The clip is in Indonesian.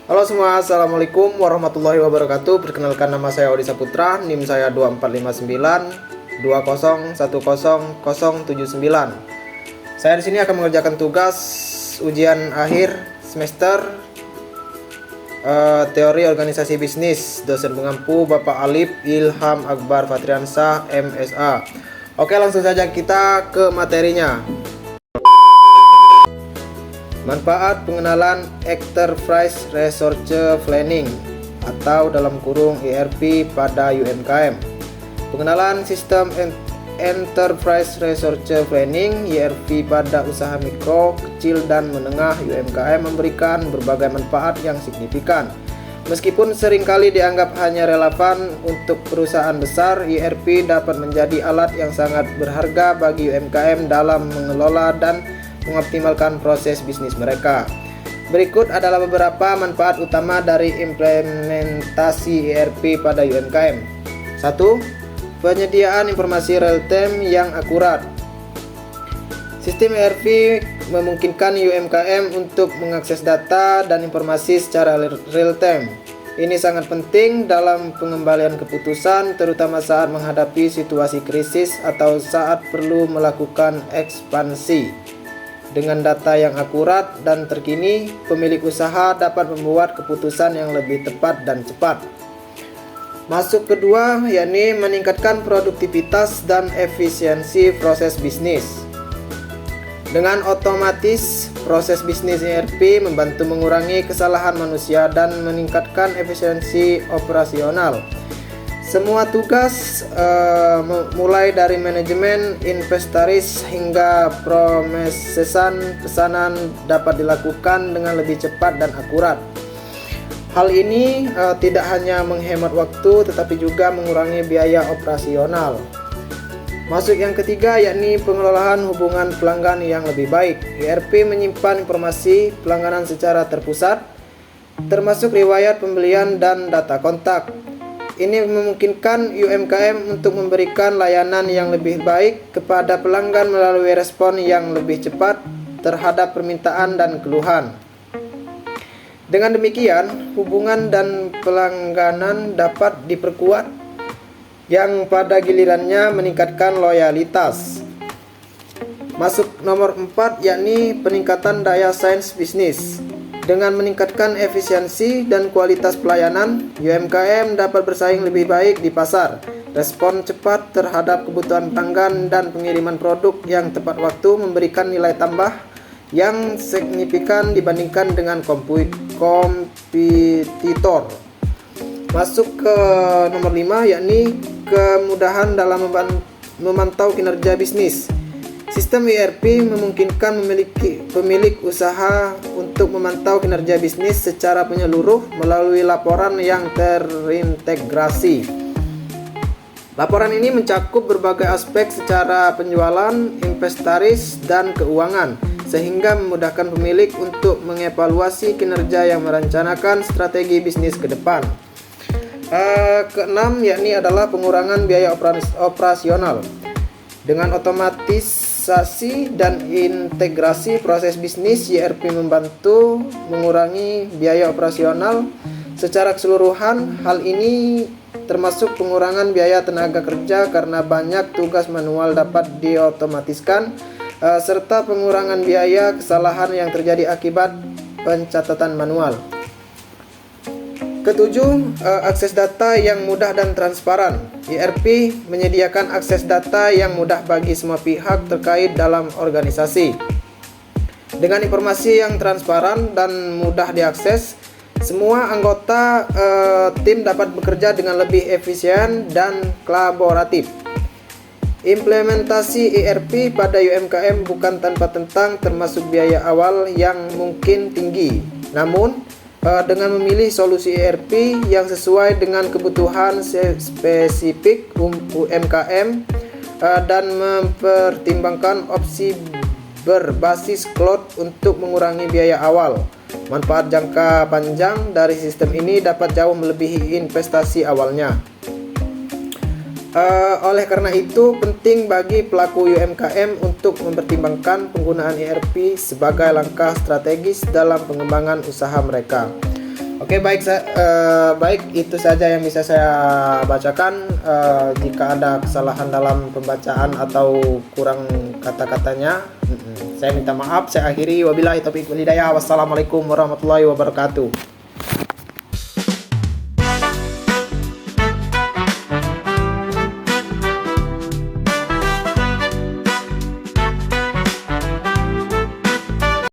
Halo semua, assalamualaikum warahmatullahi wabarakatuh. Perkenalkan, nama saya Odi Saputra, NIM saya 2459 Saya di sini akan mengerjakan tugas ujian akhir semester teori organisasi bisnis, dosen pengampu Bapak Alif Ilham Akbar Fatriansah MSA. Oke, langsung saja kita ke materinya. Manfaat pengenalan Enterprise Resource Planning atau dalam kurung ERP pada UMKM. Pengenalan sistem Enterprise Resource Planning ERP pada usaha mikro, kecil, dan menengah UMKM memberikan berbagai manfaat yang signifikan. Meskipun seringkali dianggap hanya relevan untuk perusahaan besar, ERP dapat menjadi alat yang sangat berharga bagi UMKM dalam mengelola dan mengoptimalkan proses bisnis mereka. Berikut adalah beberapa manfaat utama dari implementasi ERP pada UMKM. 1. Penyediaan informasi real time yang akurat. Sistem ERP memungkinkan UMKM untuk mengakses data dan informasi secara real time. Ini sangat penting dalam pengembalian keputusan, terutama saat menghadapi situasi krisis atau saat perlu melakukan ekspansi. Dengan data yang akurat dan terkini, pemilik usaha dapat membuat keputusan yang lebih tepat dan cepat. Masuk kedua, yakni meningkatkan produktivitas dan efisiensi proses bisnis. Dengan otomatis, proses bisnis ERP membantu mengurangi kesalahan manusia dan meningkatkan efisiensi operasional. Semua tugas mulai dari manajemen, inventaris hingga prosesan pesanan dapat dilakukan dengan lebih cepat dan akurat. Hal ini tidak hanya menghemat waktu tetapi juga mengurangi biaya operasional. Masuk yang ketiga, yakni pengelolaan hubungan pelanggan yang lebih baik. ERP menyimpan informasi pelanggan secara terpusat, termasuk riwayat pembelian dan data kontak. Ini memungkinkan UMKM untuk memberikan layanan yang lebih baik kepada pelanggan melalui respon yang lebih cepat terhadap permintaan dan keluhan. Dengan demikian, hubungan dan pelangganan dapat diperkuat, yang pada gilirannya meningkatkan loyalitas. Masuk nomor 4, yakni peningkatan daya sains bisnis. Dengan meningkatkan efisiensi dan kualitas pelayanan, UMKM dapat bersaing lebih baik di pasar, respon cepat terhadap kebutuhan pelanggan, dan pengiriman produk yang tepat waktu memberikan nilai tambah yang signifikan dibandingkan dengan kompetitor. Masuk ke nomor 5, yakni kemudahan dalam memantau kinerja bisnis. Sistem ERP memungkinkan pemilik usaha untuk memantau kinerja bisnis secara menyeluruh melalui laporan yang terintegrasi. Laporan ini mencakup berbagai aspek secara penjualan, inventaris, dan keuangan, sehingga memudahkan pemilik untuk mengevaluasi kinerja yang merencanakan strategi bisnis ke depan. Keenam, yakni adalah pengurangan biaya operasional. Dengan otomatisasi dan integrasi proses bisnis, ERP membantu mengurangi biaya operasional secara keseluruhan. Hal ini termasuk pengurangan biaya tenaga kerja karena banyak tugas manual dapat diotomatiskan, serta pengurangan biaya kesalahan yang terjadi akibat pencatatan manual. Ketujuh, akses data yang mudah dan transparan. ERP menyediakan akses data yang mudah bagi semua pihak terkait dalam organisasi. Dengan informasi yang transparan dan mudah diakses, semua anggota tim dapat bekerja dengan lebih efisien dan kolaboratif. Implementasi ERP pada UMKM bukan tanpa tentang, termasuk biaya awal yang mungkin tinggi. Namun, dengan memilih solusi ERP yang sesuai dengan kebutuhan spesifik UMKM dan mempertimbangkan opsi berbasis cloud untuk mengurangi biaya awal, manfaat jangka panjang dari sistem ini dapat jauh melebihi investasi awalnya. Oleh karena itu, penting bagi pelaku UMKM untuk mempertimbangkan penggunaan ERP sebagai langkah strategis dalam pengembangan usaha mereka. Oke, baik itu saja yang bisa saya bacakan. Jika ada kesalahan dalam pembacaan atau kurang kata-katanya, saya minta maaf. Saya akhiri, wabillahi taufiq wal hidayah. Wassalamualaikum warahmatullahi wabarakatuh.